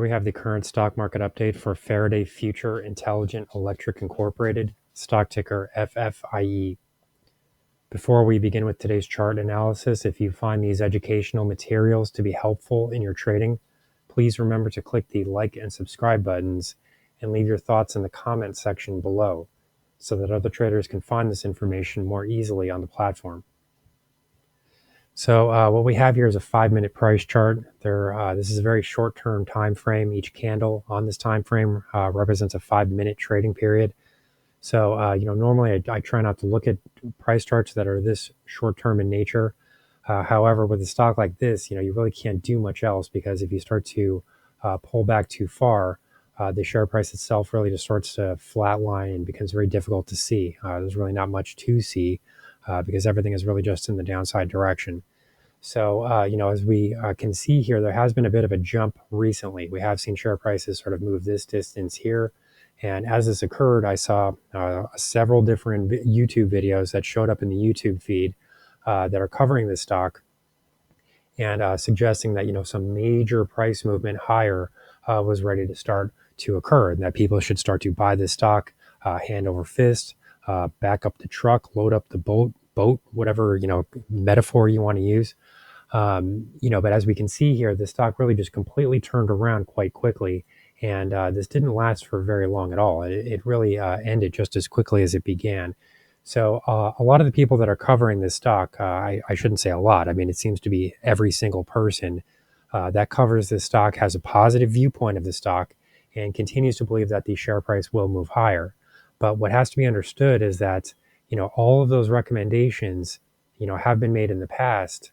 we have the current stock market update for Faraday Future Intelligent Electric Incorporated, stock ticker FFIE. Before we begin with today's chart analysis, if you find these educational materials to be helpful in your trading, please remember to click the like and subscribe buttons and leave your thoughts in the comment section below so that other traders can find this information more easily on the platform. So what we have here is a 5-minute price chart. This is a very short-term time frame. Each candle on this time frame represents a 5-minute trading period. So normally I try not to look at price charts that are this short-term in nature. However, with a stock like this, you really can't do much else, because if you start to pull back too far, the share price itself really just starts to flatline and becomes very difficult to see. There's really not much to see because everything is really just in the downside direction. So, as we can see here, there has been a bit of a jump recently. We have seen share prices sort of move this distance here. And as this occurred, I saw several different YouTube videos that showed up in the YouTube feed that are covering this stock and suggesting that, some major price movement higher was ready to start to occur, and that people should start to buy this stock hand over fist, back up the truck, load up the boat, whatever, metaphor you want to use. But as we can see here, the stock really just completely turned around quite quickly. And this didn't last for very long at all. It really ended just as quickly as it began. So a lot of the people that are covering this stock, I shouldn't say a lot. I mean, it seems to be every single person that covers this stock has a positive viewpoint of the stock and continues to believe that the share price will move higher. But what has to be understood is that, all of those recommendations, have been made in the past.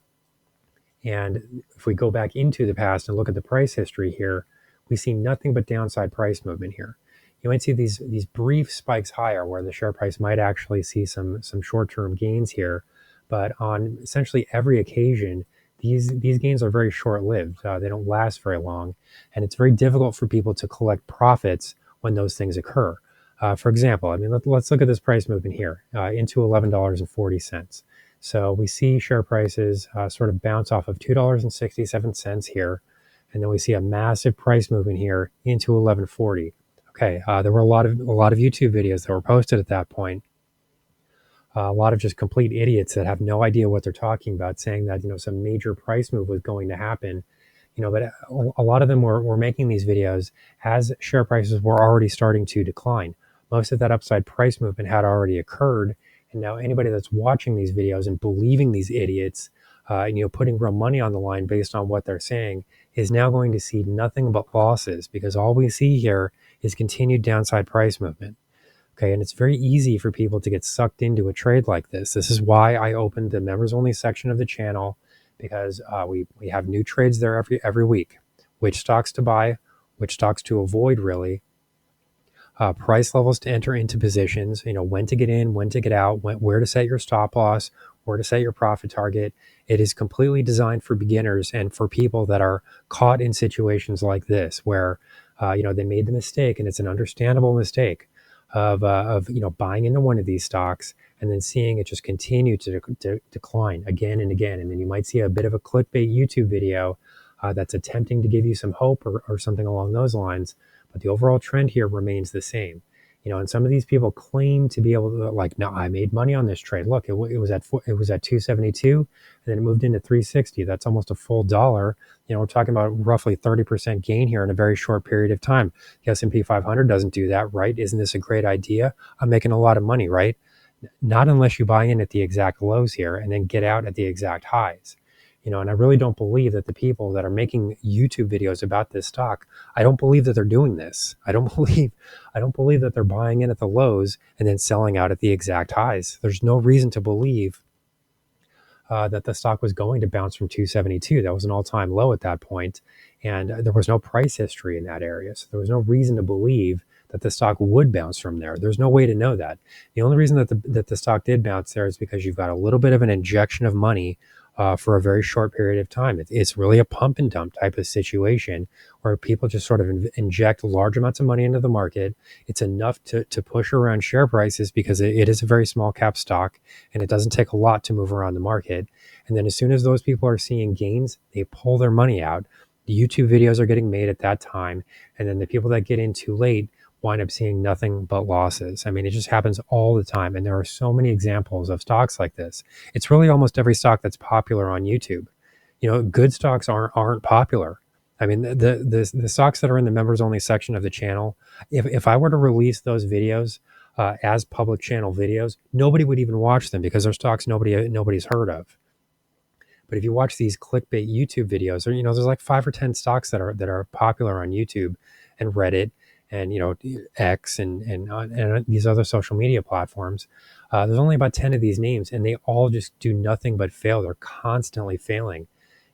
And if we go back into the past and look at the price history here, we see nothing but downside price movement here. You might see these brief spikes higher where the share price might actually see some short-term gains here. But on essentially every occasion, these gains are very short-lived. They don't last very long. And it's very difficult for people to collect profits when those things occur. For example, let's look at this price movement here into $11.40. So we see share prices sort of bounce off of $2.67 here. And then we see a massive price movement here into 1140. Okay, there were a lot of YouTube videos that were posted at that point. A lot of just complete idiots that have no idea what they're talking about, saying that some major price move was going to happen. But a lot of them were making these videos as share prices were already starting to decline. Most of that upside price movement had already occurred, and now anybody that's watching these videos and believing these idiots, putting real money on the line based on what they're saying, is now going to see nothing but losses, because all we see here is continued downside price movement. Okay, and it's very easy for people to get sucked into a trade like this. This is why I opened the members only section of the channel, because we have new trades there every week. Which stocks to buy, which stocks to avoid, really. Price levels to enter into positions, when to get in, when to get out, where to set your stop loss, where to set your profit target. It is completely designed for beginners and for people that are caught in situations like this, where they made the mistake, and it's an understandable mistake of buying into one of these stocks and then seeing it just continue to decline again and again. And then you might see a bit of a clickbait YouTube video that's attempting to give you some hope or something along those lines. But the overall trend here remains the same. And some of these people claim to be able to, no, I made money on this trade. Look, it was at 272, and then it moved into 360. That's almost a full dollar. We're talking about roughly 30% gain here in a very short period of time. The S&P 500 doesn't do that, right? Isn't this a great idea? I'm making a lot of money, right? Not unless you buy in at the exact lows here and then get out at the exact highs. And I really don't believe that the people that are making YouTube videos about this stock, I don't believe that they're doing this. I don't believe that they're buying in at the lows and then selling out at the exact highs. There's no reason to believe that the stock was going to bounce from 272. That was an all-time low at that point, and there was no price history in that area. So there was no reason to believe that the stock would bounce from there. There's no way to know that. The only reason that the stock did bounce there is because you've got a little bit of an injection of money for a very short period of time. It's really a pump and dump type of situation where people just sort of inject large amounts of money into the market. It's enough to push around share prices because it is a very small cap stock and it doesn't take a lot to move around the market. And then as soon as those people are seeing gains, they pull their money out. The YouTube videos are getting made at that time, and then the people that get in too late wind up seeing nothing but losses. I mean, it just happens all the time, and there are so many examples of stocks like this. It's really almost every stock that's popular on YouTube. Good stocks aren't popular. I mean, the stocks that are in the members only section of the channel, if I were to release those videos as public channel videos, nobody would even watch them because they're stocks nobody's heard of. But if you watch these clickbait YouTube videos, or there's like 5 or 10 stocks that are popular on YouTube and Reddit and X and these other social media platforms. There's only about 10 of these names, and they all just do nothing but fail. They're constantly failing.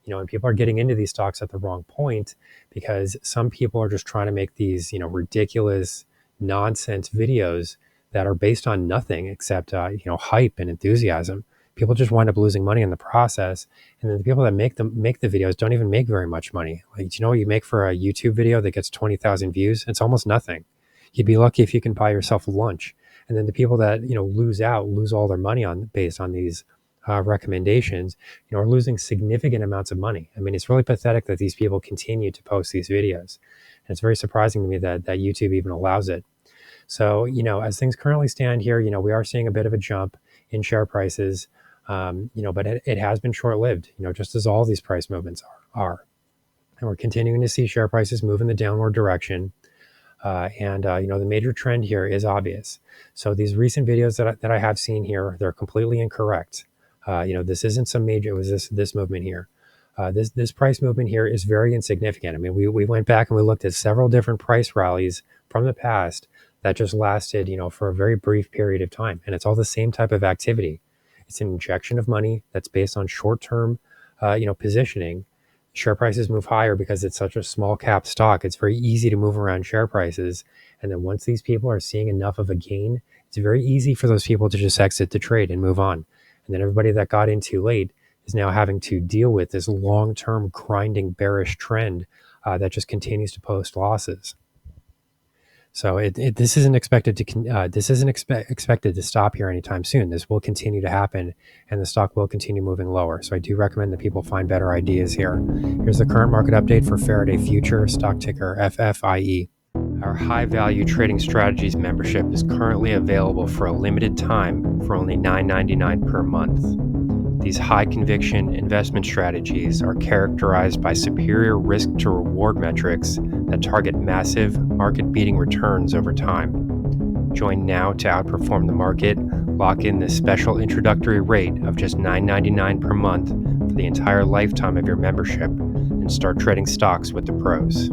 And people are getting into these stocks at the wrong point because some people are just trying to make these ridiculous nonsense videos that are based on nothing except hype and enthusiasm. People just wind up losing money in the process, and then the people that make the videos don't even make very much money. Like, do you know what you make for a YouTube video that gets 20,000 views? It's almost nothing. You'd be lucky if you can buy yourself lunch. And then the people that lose all their money based on these recommendations, are losing significant amounts of money. I mean, it's really pathetic that these people continue to post these videos, and it's very surprising to me that YouTube even allows it. So, as things currently stand here, we are seeing a bit of a jump in share prices, but it has been short-lived, just as all these price movements are. And we're continuing to see share prices move in the downward direction. The major trend here is obvious. So these recent videos that I have seen here, they're completely incorrect. This isn't some major, it was this movement here. This price movement here is very insignificant. I mean, we went back and we looked at several different price rallies from the past that just lasted, for a very brief period of time. And it's all the same type of activity. It's an injection of money that's based on short-term, positioning. Share prices move higher because it's such a small cap stock. It's very easy to move around share prices. And then once these people are seeing enough of a gain, it's very easy for those people to just exit the trade and move on. And then everybody that got in too late is now having to deal with this long-term grinding bearish trend that just continues to post losses. So this isn't expected to stop here anytime soon. This will continue to happen, and the stock will continue moving lower. So I do recommend that people find better ideas here. Here's the current market update for Faraday Future, stock ticker FFIE. Our high value trading strategies membership is currently available for a limited time for only $9.99 per month. These high conviction investment strategies are characterized by superior risk to reward metrics that target massive market beating returns over time. Join now to outperform the market, lock in this special introductory rate of just $9.99 per month for the entire lifetime of your membership, and start trading stocks with the pros.